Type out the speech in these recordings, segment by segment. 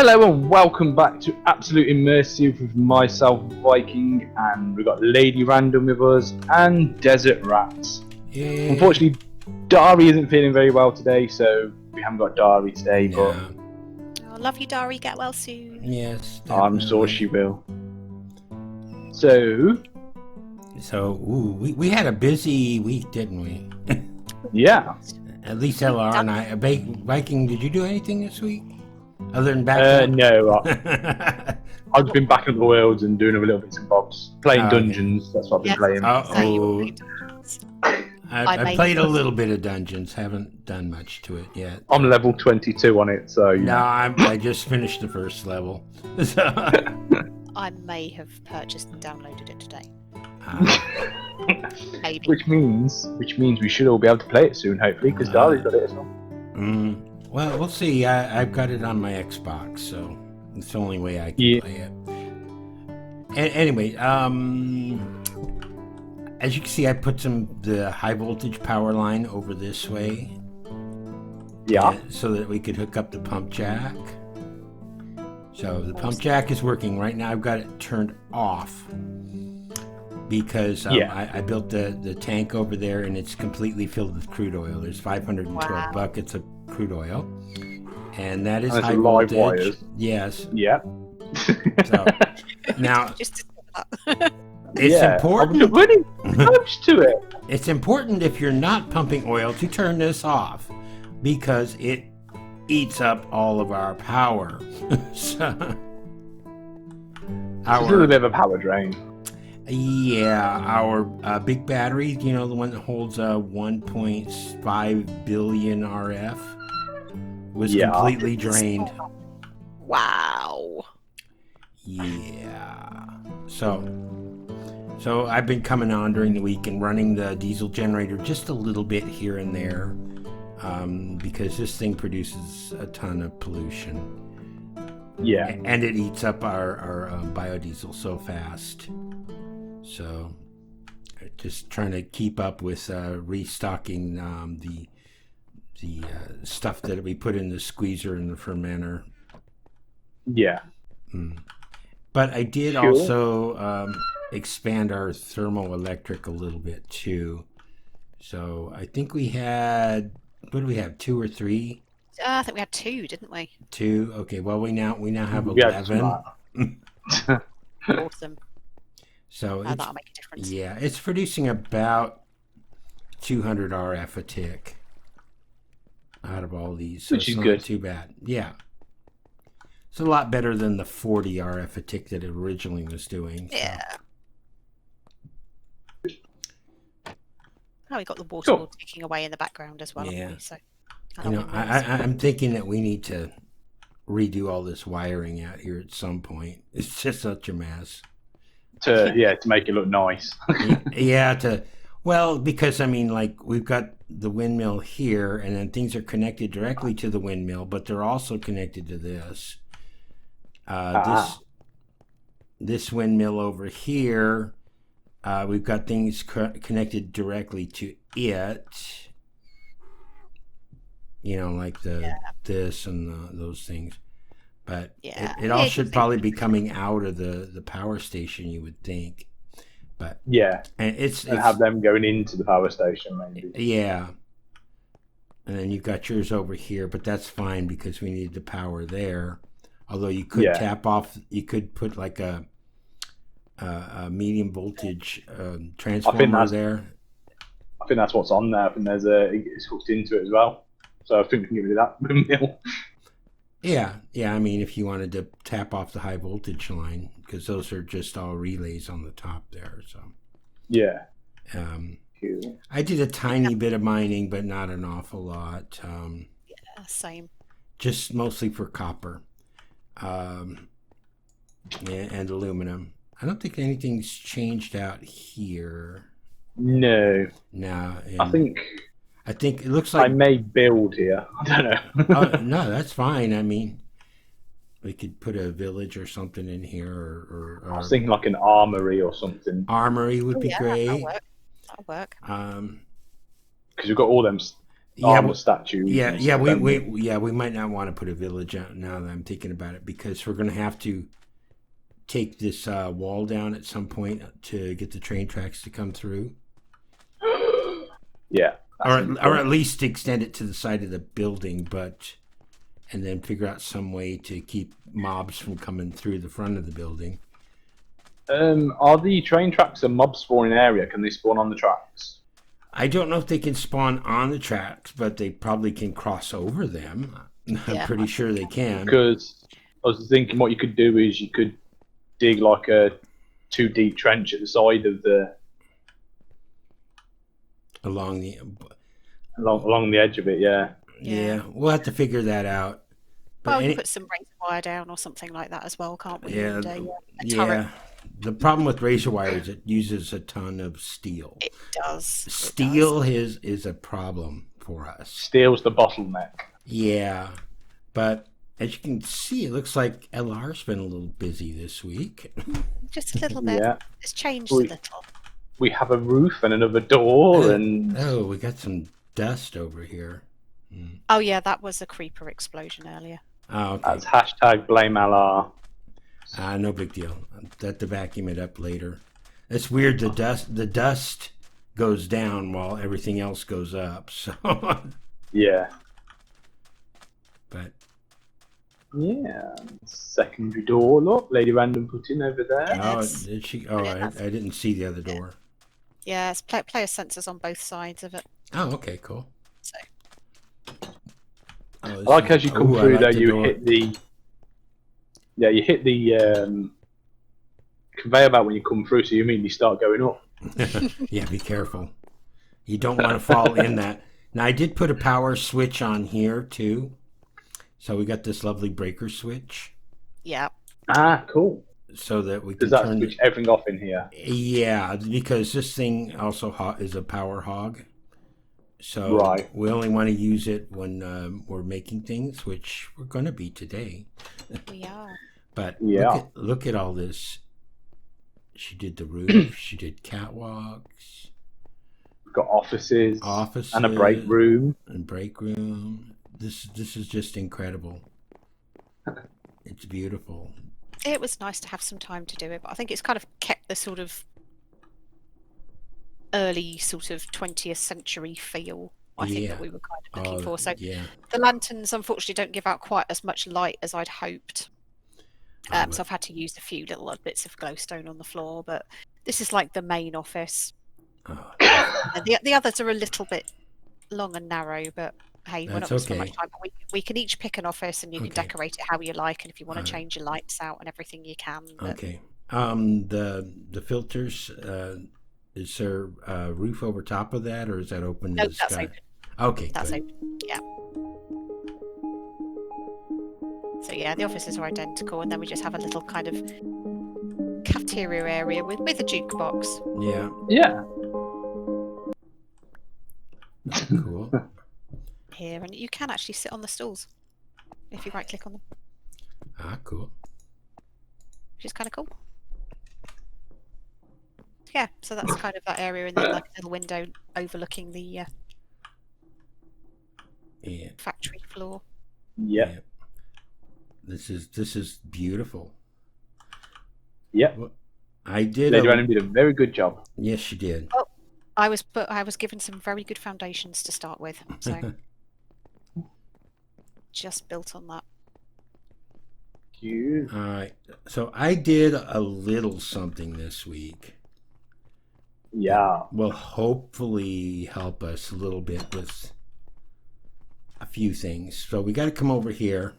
Hello and welcome back to Absolute Immersive with myself, Viking, and we've got Lady Random with us and Desert Rats. Yay. Unfortunately, Dari isn't feeling very well today, so we haven't got Dari today, but I love you, Dari. Get well soon. Yes, I'm sure definitely. she will. So, we had a busy week, didn't we? yeah. At least LR and I. Viking, did you do anything this week? Other than back No, I've been back in the worlds and doing a little bits and bobs. Playing dungeons, that's what I've been playing. I played a little bit of Dungeons, haven't done much to it yet. I'm level 22 on it, so... No, I just finished the first level. I may have purchased and downloaded it today. Maybe. Which means we should all be able to play it soon, hopefully, because Dari's got it as well. Well, we'll see. I've got it on my Xbox, so it's the only way I can play it. Anyway, as you can see, I put the high voltage power line over this way. Yeah. So that we could hook up the pump jack. So the pump jack is working right now. I've got it turned off because I built the tank over there and it's completely filled with crude oil. There's 512 buckets of crude oil, and that is high voltage. Live wires. Yes. Yeah. So now Just it's important. I'm really close to it. It's important if you're not pumping oil to turn this off because it eats up all of our power. So, It's a little bit of a power drain. Yeah, our big battery, the one that holds 1.5 billion RF, was completely drained. Wow. Yeah. So I've been coming on during the week and running the diesel generator just a little bit here and there, because this thing produces a ton of pollution. Yeah. And it eats up our biodiesel so fast. So, just trying to keep up with restocking the stuff that we put in the squeezer and the fermenter. Yeah. But I did also expand our thermoelectric a little bit too. So I think we had, what do we have, 2 or 3? I think we had 2, didn't we? 2. Okay. Well, we now have 11. Awesome. So that'll make a difference. Yeah, it's producing about 200 RF a tick out of all these, so which is not good. Too bad. Yeah, it's a lot better than the 40 RF a tick that it originally was doing. So. Yeah. Oh, we got the water ticking away in the background as well. Yeah. So I'm thinking that we need to redo all this wiring out here at some point. It's just such a mess. To make it look nice. Because we've got the windmill here, and then things are connected directly to the windmill, but they're also connected to this. This windmill over here, we've got things connected directly to it. Like this and those things. But it all should probably be coming out of the power station, you would think. But and it's have them going into the power station, maybe. Yeah. And then you've got yours over here, but that's fine because we need the power there. Although you could tap off, you could put like a medium voltage transformer there. I think that's what's on there. I think it's hooked into it as well. So I think we can give you that windmill. Yeah. If you wanted to tap off the high voltage line, because those are just all relays on the top there. So yeah. I did a tiny bit of mining, but not an awful lot. Same. Just mostly for copper, and aluminum. I don't think anything's changed out here. No. No. I think it looks like I may build here. I don't know. No, that's fine. We could put a village or something in here, or I was thinking like an armory or something. Armory would be great. That'll work. Because we've got all them armor statues. Yeah, and yeah, stuff, don't we? we might not want to put a village out now that I'm thinking about it, because we're going to have to take this wall down at some point to get the train tracks to come through, Yeah. or at least extend it to the side of the building, and then figure out some way to keep mobs from coming through the front of the building. Are the train tracks a mob spawning area? Can they spawn on the tracks? I don't know if they can spawn on the tracks, but they probably can cross over them. I'm pretty sure they can. Because I was thinking what you could do is you could dig like a 2 deep trench at the side of the Along the edge of it. yeah, we'll have to figure that out. But we put some razor wire down or something like that as well, can't we? Yeah, And, a yeah. turret. The problem with razor wire is it uses a ton of steel. It does. Steel is a problem for us. Steel's the bottleneck. Yeah, but as you can see, it looks like LR's been a little busy this week. Just a little bit. Yeah. It's changed a little. We have a roof and another door, and we got some dust over here. Oh yeah, that was a creeper explosion earlier. Oh, okay. That's hashtag blame LR. No big deal. I'll have to vacuum it up later. It's weird. The dust goes down while everything else goes up. So yeah. But yeah, secondary door. Look, Lady Random put in over there. oh, did she? Oh, I didn't see the other door. Yeah, it's player sensors on both sides of it. Oh, okay, cool. So. I like as you come through though, you hit the conveyor belt when you come through, so you immediately start going up. Yeah, be careful. You don't want to fall in that. Now I did put a power switch on here too, so we got this lovely breaker switch. Yeah. Ah, cool. So that we can Does that switch everything off in here? Yeah, because this thing also is a power hog. So we only want to use it when we're making things, which we're going to be today. We are. But look at all this. She did the roof. She did catwalks. We've got offices and a break room. This is just incredible. It's beautiful. It was nice to have some time to do it, but I think it's kind of kept the sort of early sort of 20th century feel, I think, that we were kind of looking for. So the lanterns unfortunately don't give out quite as much light as I'd hoped. So I've had to use a few little bits of glowstone on the floor, but this is like the main office. And the others are a little bit long and narrow, but hey, we're not going to spend much time. We can each pick an office and you can decorate it how you like, and if you want to change your lights out and everything, you can. But... Okay. The filters, is there a roof over top of that, or is that open to the sky? Open. Okay, that's open. Yeah. So yeah, the offices are identical, and then we just have a little kind of cafeteria area with a jukebox. Yeah. Yeah. Cool. Here, and you can actually sit on the stools if you right click on them. Ah, cool. Which is kind of cool. Yeah, so that's kind of that area, and then like a little window overlooking the factory floor. Yeah. This is beautiful. Yep. Well, I did. Lady Random did a very good job. Yes, she did. Oh, I was given some very good foundations to start with, so just built on that. Cute. All right. So I did a little something this week. Yeah. Will hopefully help us a little bit with a few things. So we got to come over here,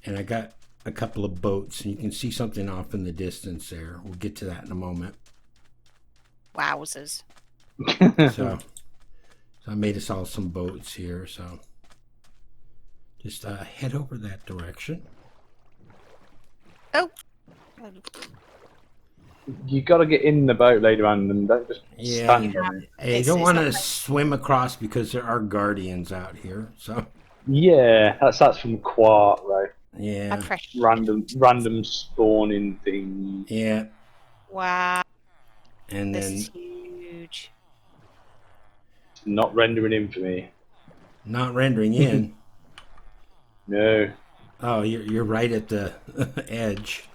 and I got a couple of boats, and you can see something off in the distance there. We'll get to that in a moment. Wowzers. So I made us all some boats here, so just head over that direction. Oh. You got to get in the boat, Lady Random. Don't just stand on it. You don't want to swim across because there are guardians out here. So yeah, that's from Quart, right? Yeah. Random spawning things. Yeah. Wow. And this then is huge. Not rendering in for me. Not rendering in. No. Oh, you're right at the edge.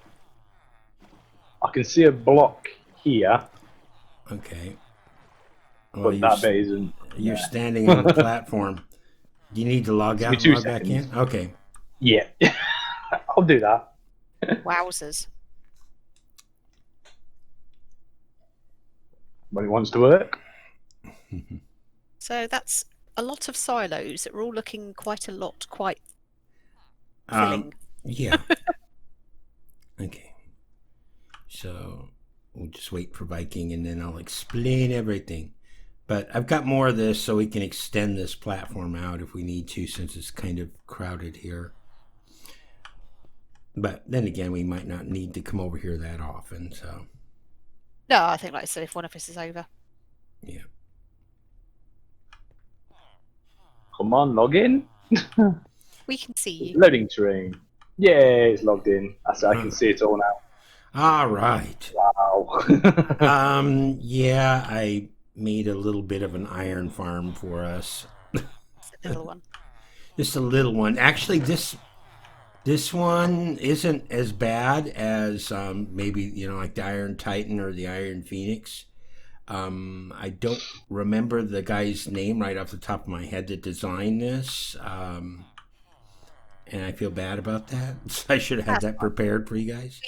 I can see a block here. Okay. Well, But that bit isn't. You're standing on the platform. Do you need to log out and log back in? Okay. Yeah. I'll do that. Wowzers. When it wants to work. So that's a lot of silos that were all looking quite filling. Yeah. Okay. So we'll just wait for Viking and then I'll explain everything. But I've got more of this so we can extend this platform out if we need to, since it's kind of crowded here. But then again, we might not need to come over here that often, so. No, I think, like I said, if one of us is over. Yeah. Come on, log in. We can see you. Loading terrain. Yeah, it's logged in. I can see it all now. All right. Wow. Yeah, I made a little bit of an iron farm for us. It's a little one. Just a little one. Actually, this one isn't as bad as maybe, like the Iron Titan or the Iron Phoenix. I don't remember the guy's name right off the top of my head that designed this. And I feel bad about that. I should have had that prepared for you guys.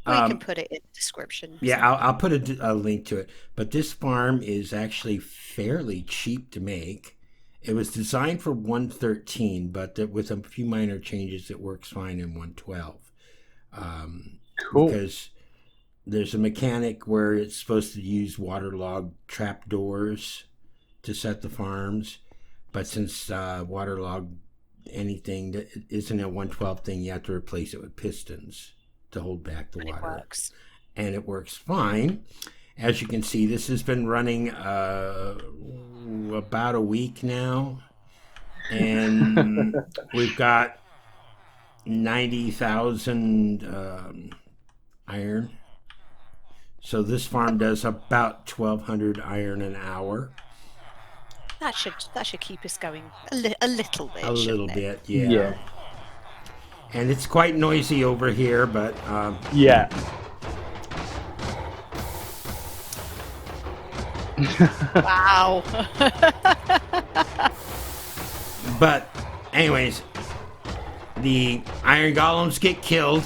We can put it in the description. Yeah, I'll put a link to it. But this farm is actually fairly cheap to make. It was designed for 113, but with a few minor changes, it works fine in 112. Cool. Because there's a mechanic where it's supposed to use waterlogged trapdoors to set the farms. But since waterlogged anything that isn't a 112 thing, you have to replace it with pistons to hold back the water. It works. And it works fine. As you can see, this has been running about a week now. And we've got 90,000 iron. So this farm does about 1,200 iron an hour. That should keep us going a little bit. A little bit, yeah. Yeah. And it's quite noisy over here, but yeah. Wow. But anyways, the iron golems get killed.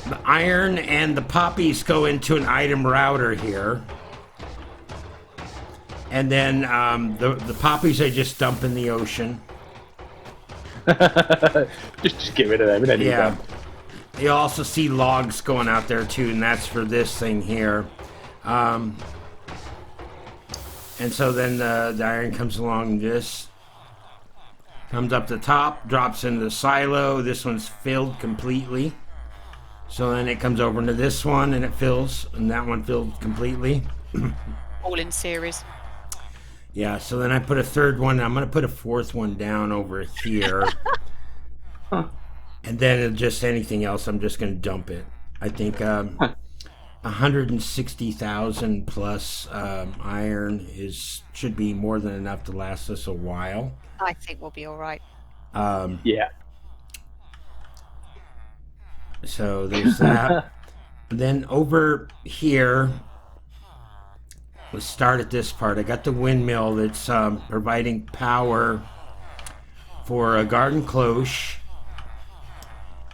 The iron and the poppies go into an item router here. And then the poppies I just dump in the ocean. just get rid of them. Yeah. You also see logs going out there too, and that's for this thing here. And so then the iron comes along this. Comes up the top, drops into the silo. This one's filled completely. So then it comes over into this one and it fills, and that one filled completely. All in series. Yeah, so then I put a third one. I'm going to put a fourth one down over here. And then just anything else, I'm just going to dump it. I think 160,000 plus iron should be more than enough to last us a while. I think we'll be all right. Yeah. So there's that. Then over here, let's start at this part. I got the windmill that's providing power for a garden cloche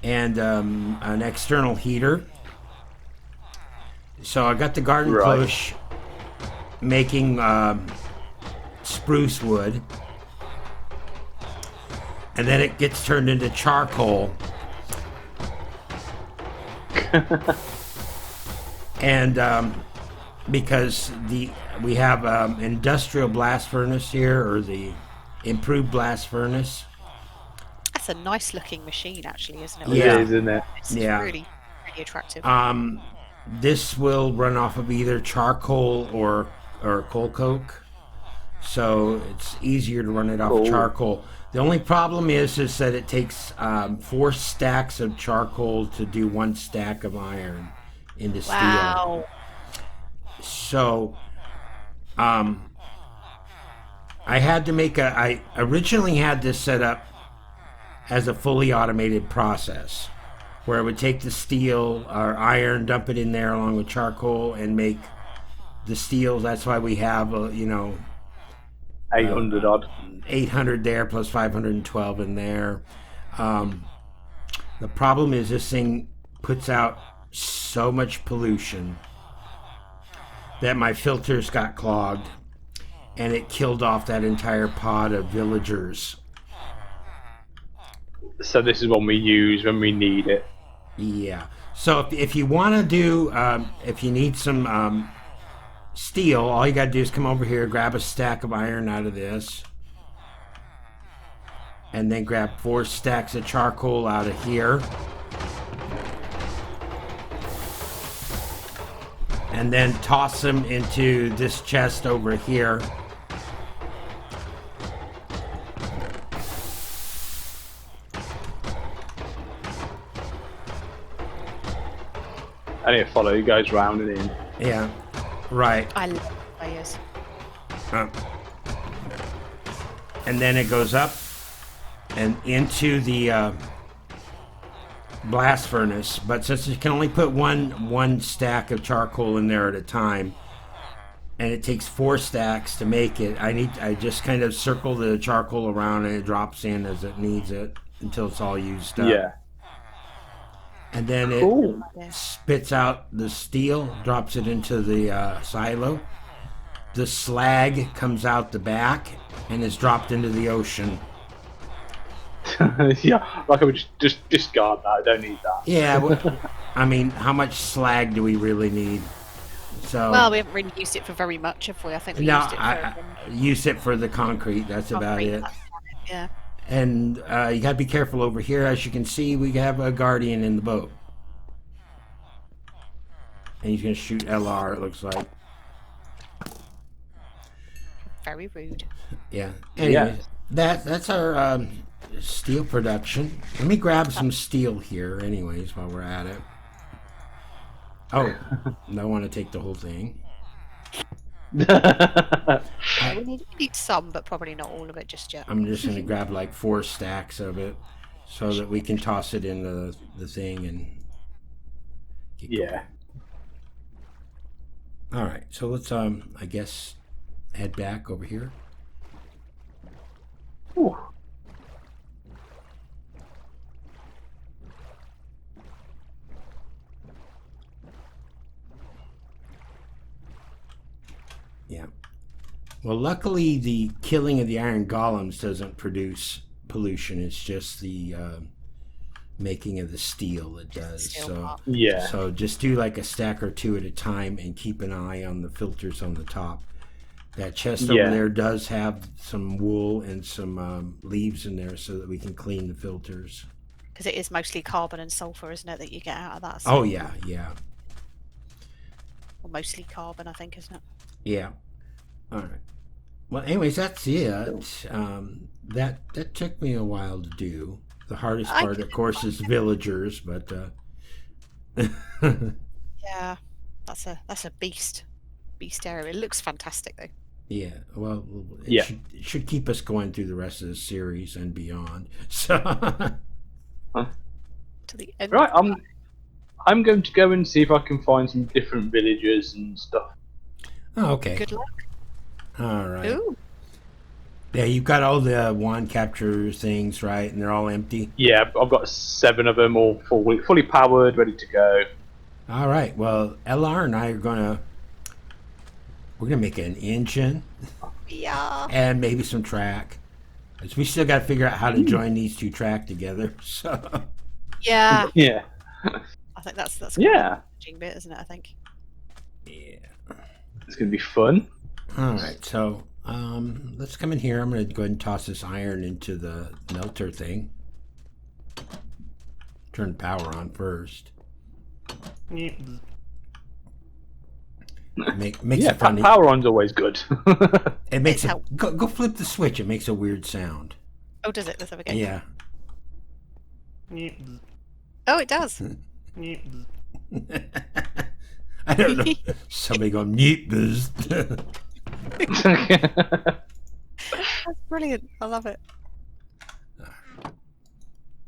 and an external heater. So I got the garden cloche making spruce wood. And then it gets turned into charcoal. And because we have industrial blast furnace here, or the improved blast furnace. That's a nice looking machine, actually, isn't it? Yeah, it is, isn't it? It's really attractive. This will run off of either charcoal or coal coke, so it's easier to run it off charcoal. The only problem is that it takes 4 stacks of charcoal to do 1 stack of iron into steel. Wow. So I had to make I originally had this set up as a fully automated process where I would take the steel or iron, dump it in there along with charcoal, and make the steels. That's why we have, 800 odd. 800 there plus 512 in there. The problem is this thing puts out so much pollution that my filters got clogged, and it killed off that entire pod of villagers. So this is one we use when we need it. Yeah. So if you want to do, if you need some steel, all you got to do is come over here, grab a stack of iron out of this, and then grab 4 stacks of charcoal out of here. And then toss them into this chest over here. I need to follow you guys round and in. Yeah, right. I love players. And then it goes up and into the blast furnace. But since you can only put one stack of charcoal in there at a time, and it takes 4 stacks to make it, I just kind of circle the charcoal around and it drops in as it needs it until it's all used up. Yeah. And then it spits out the steel, drops it into the silo. The slag comes out the back and is dropped into the ocean. Yeah, like I would just discard that. I don't need that. Yeah, I mean, how much slag do we really need? So well, we haven't really used it for very much, have we? I think we used it for... I use it for the concrete. That's about it. Yeah. And you got to be careful over here. As you can see, we have a guardian in the boat. And he's going to shoot LR, it looks like. Very rude. Yeah. Anyway, that's our steel production. Let me grab some steel here anyways while we're at it. Oh, I want to take the whole thing. We need some, but probably not all of it just yet. I'm just going to grab like 4 stacks of it so that we can toss it in the thing and get going. All right, so let's I guess head back over here. Ooh. Yeah. Well, luckily the killing of the iron golems doesn't produce pollution. It's just the making of the steel that does. So just do like a stack or 2 at a time and keep an eye on the filters on the top. That chest over there does have some wool and some leaves in there so that we can clean the filters. Because it is mostly carbon and sulfur, isn't it, that you get out of that? Oh, yeah. Or mostly carbon, I think, isn't it? Yeah. All right. Well, anyways, that's it. That took me a while to do. The hardest part, of course, is villagers, but yeah, that's a beast area. It looks fantastic, though. Yeah. Well, it should keep us going through the rest of the series and beyond. So to the end. Right. I'm going to go and see if I can find some different villagers and stuff. Oh, okay. Good luck. All right. Ooh. Yeah, you've got all the wand capture things, right? And they're all empty? Yeah, I've got 7 of them all fully powered, ready to go. All right. Well, LR and I are we're gonna make an engine. Yeah. And maybe some track. Because we still got to figure out how to join these 2 track together. So. Yeah. Yeah. I think that's a challenging bit, isn't it? I think. Yeah. It's gonna be fun. All right. So. Let's come in here. I'm going to go ahead and toss this iron into the melter thing. Turn power on first. Makes it funny. Power on's always good. It makes it. Go flip the switch. It makes a weird sound. Oh, does it? Let's have a go. Yeah. Oh, it does. I don't know. Somebody going neat this. That's brilliant. I love it.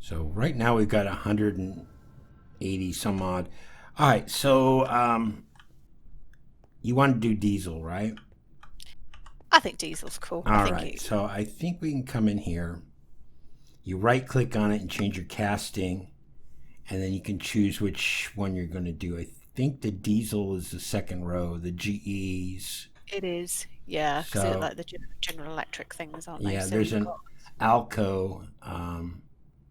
So right now we've got 180 some odd. All right, so you want to do diesel, right? I think diesel's cool. All right, so I think we can come in here. You right click on it and change your casting, and then you can choose which one you're going to do. I think the diesel is the second row, the GEs. It is, yeah, because they're like the General Electric things, aren't they? Yeah, so there's an ALCO,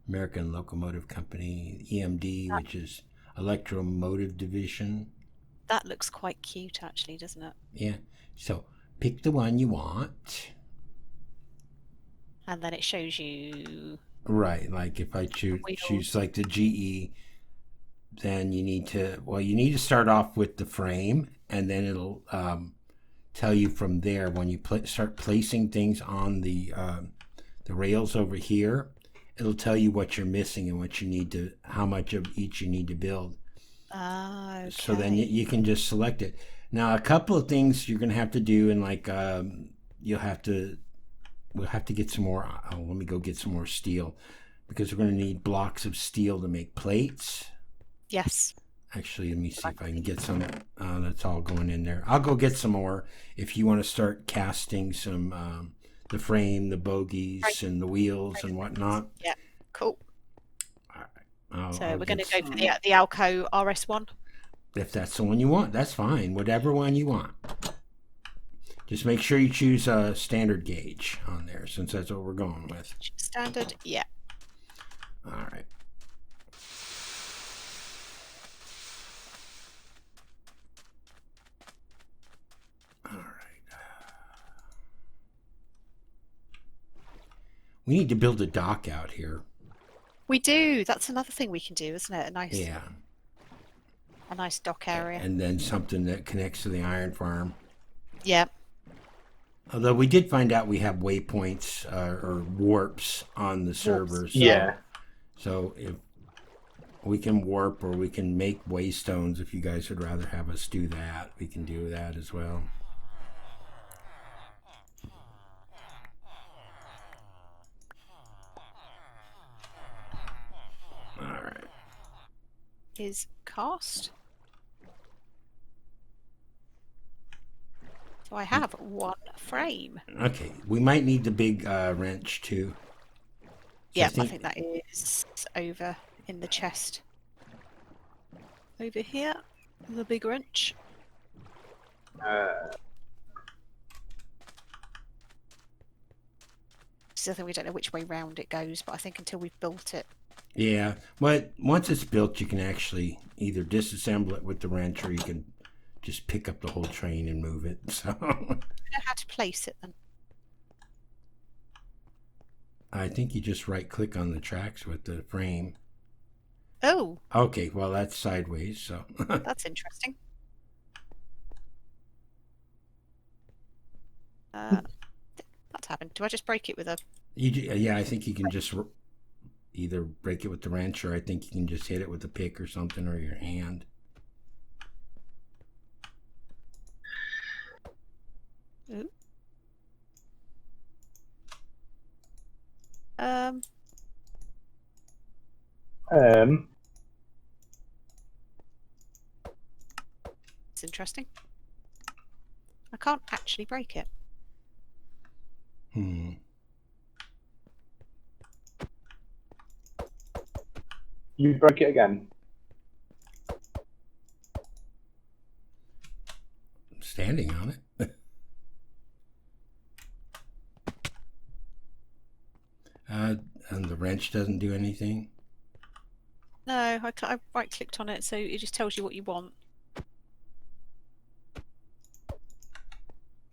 American Locomotive Company, EMD, which is Electromotive Division. That looks quite cute, actually, doesn't it? Yeah, so pick the one you want. And then it shows you... Right, like if I choose like the GE, then you need to start off with the frame, and then it'll tell you from there when you start placing things on the rails over here. It'll tell you what you're missing and what you need to, how much of each you need to build. Okay. So then you can just select it. Now, a couple of things you're going to have to do, and like we'll have to get some more. Let me go get some more steel, because we're going to need blocks of steel to make plates. Yes. Actually, let me see if I can get some. That's all going in there. I'll go get some more if you want to start casting some, the frame, the bogies, and the wheels and whatnot. Yeah, cool. All right. So we're going to go for the ALCO RS1. If that's the one you want, that's fine. Whatever one you want. Just make sure you choose a standard gauge on there, since that's what we're going with. Standard, yeah. All right. All right. We need to build a dock out here. We do. That's another thing we can do, isn't it? A nice dock area. And then something that connects to the iron farm. Yeah. Although we did find out we have waypoints or warps on the servers. Yeah. So if we can warp, or we can make waystones, if you guys would rather have us do that, we can do that as well. All right. Is cost. So I have one frame. Okay, we might need the big wrench too. So yeah, I think that is over in the chest. Over here, the big wrench. So I think we don't know which way round it goes, but I think until we've built it. Yeah, but once it's built, you can actually either disassemble it with the wrench, or you can just pick up the whole train and move it. So I don't know how to place it then. I think you just right click on the tracks with the frame. Oh. Okay, well that's sideways, so that's interesting. That's happened. Do I just break it with a... Yeah, I think you can just either break it with the wrench, or I think you can just hit it with a pick or something, or your hand. Ooh. It's interesting. I can't actually break it. You broke it again. I'm standing on it. And the wrench doesn't do anything? No, I right-clicked on it, so it just tells you what you want.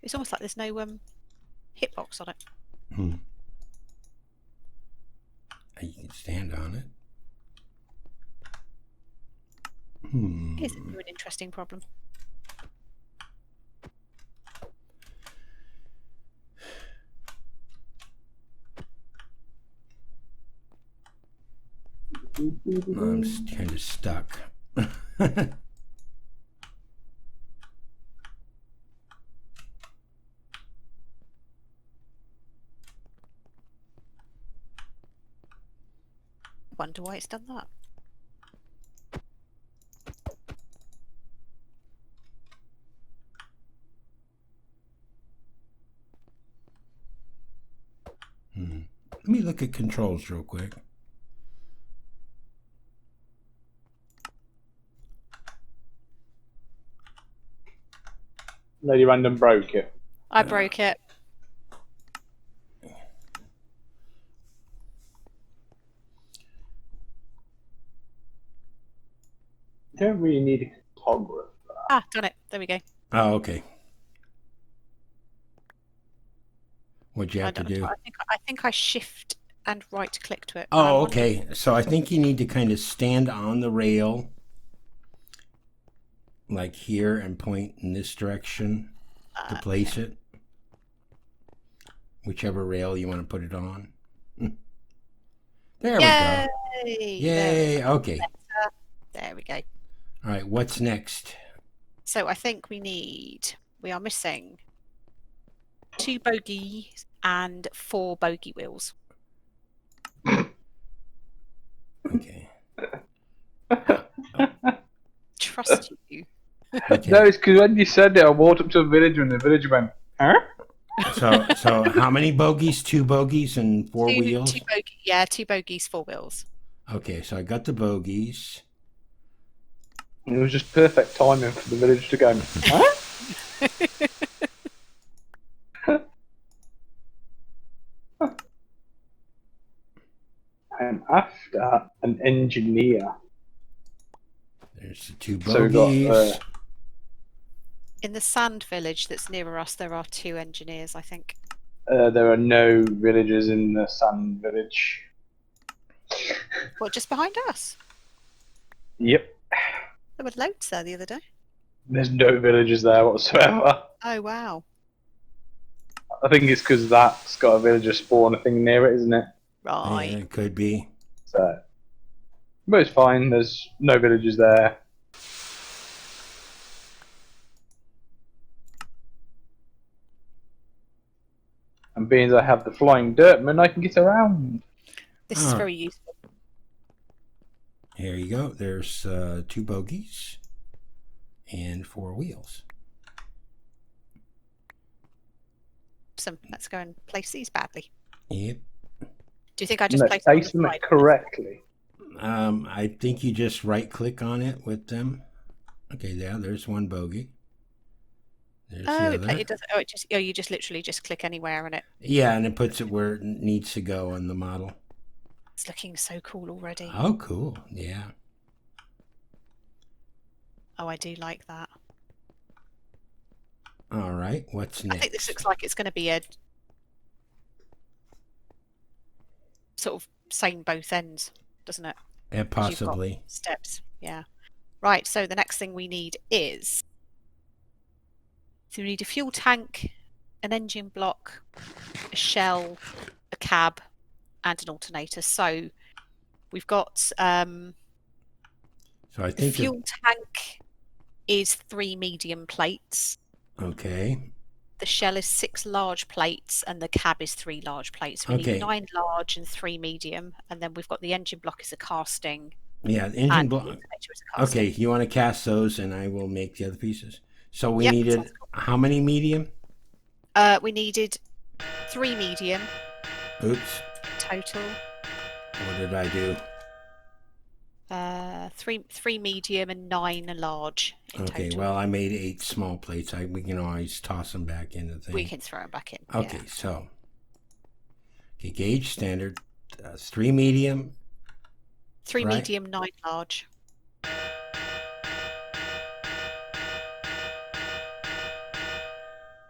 It's almost like there's no hitbox on it. You can stand on it. Here's an interesting problem. I'm kind of stuck. wonder why it's done that. Let me look at controls real quick. Lady Random broke it. I broke it. You don't really need a photographer. Ah, done it. There we go. Oh, okay. What'd you have to do? I think I shift and right click to it. Oh, okay. So I think you need to kind of stand on the rail, like here, and point in this direction to place it. Whichever rail you want to put it on. There we go. Yay! Okay. There we go. All right. What's next? So I think we are missing 2 bogies and 4 bogey wheels. Okay. Trust you. Okay. No, it's because when you said it, I walked up to a villager and the villager went, huh? So how many bogies? 2 bogies and 4 wheels? 2 bogies, 4 wheels. Okay, so I got the bogies. It was just perfect timing for the village to go, huh? I'm after an engineer. There's the 2 bogies. So we got, in the sand village that's nearer us, there are 2 engineers, I think. There are no villagers in the sand village. What, just behind us? Yep. There were loads there the other day. There's no villagers there whatsoever. Oh, wow. I think it's because that's got a villager spawn thing near it, isn't it? Right. Yeah, it could be. So, but it's fine. There's no villagers there. And being that I have the flying dirtman, I can get around. This is very useful. Here you go. There's 2 bogies and 4 wheels. Awesome. Let's go and place these badly. Yep. Do you think I just place them correctly? I think you just right-click on it with them. Okay, yeah, there's 1 bogey. There's the other. It does. You just literally just click anywhere on it. Yeah, and it puts it where it needs to go on the model. It's looking so cool already. Oh, cool. Yeah. Oh, I do like that. All right, what's next? I think this looks like it's going to be a sort of same both ends, doesn't it? Yeah, possibly. Steps, yeah. Right, so the next thing we need is... So we need a fuel tank, an engine block, a shell, a cab, and an alternator. So we've got... so I think the fuel tank is 3 medium plates. Okay. The shell is 6 large plates, and the cab is 3 large plates. We need 9 large and 3 medium, and then we've got the engine block is a casting. Yeah, the engine block. Okay, you want to cast those, and I will make the other pieces. So we needed how many medium? We needed 3 medium. Oops. Total. What did I do? 3 medium and 9 large in total. Well, I made 8 small plates. We can always toss them back in the thing. We can throw them back in. Okay, so gauge standard, 3 medium. 3 medium, 9 large. So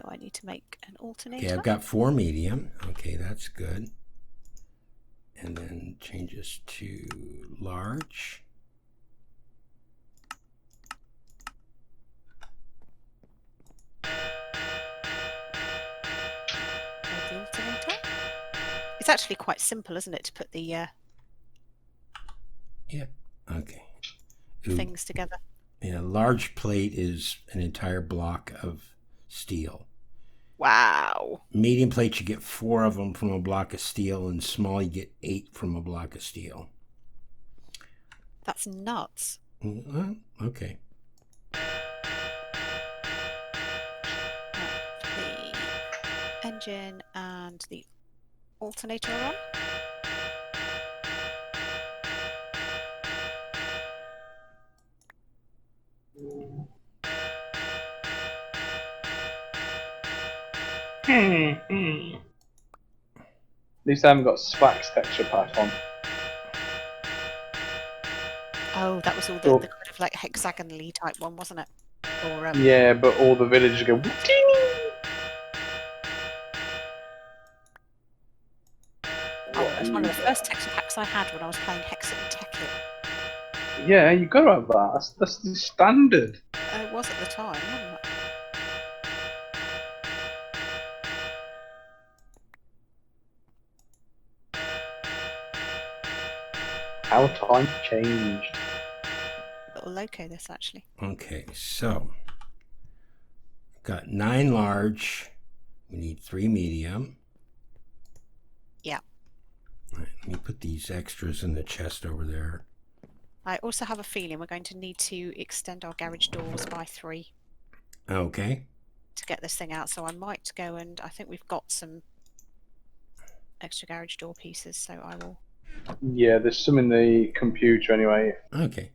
I need to make an alternator. Okay, I've got 4 medium. Okay, that's good. And then change this to large. It's actually quite simple, isn't it, to put the yeah. Okay. Things together. Yeah, large plate is an entire block of steel. Wow. Medium plate, you get 4 of them from a block of steel, and small, you get 8 from a block of steel. That's nuts. Okay. The engine and the alternator are on. At least I haven't got Spax texture pack on. Oh, that was all the kind of like hexagonally type one, wasn't it? Or, yeah, but all the villagers go. Oh, it was one of the first texture packs I had when I was playing Hex and Tekken. Yeah, you gotta have that. That's the standard. It was at the time, wasn't it? How times changed. Little loco, this actually. Okay, so got 9 large. We need 3 medium. Yeah. All right, let me put these extras in the chest over there. I also have a feeling we're going to need to extend our garage doors by 3. Okay. To get this thing out, so I might go and I think we've got some extra garage door pieces, so I will. Yeah, there's some in the computer anyway. Okay.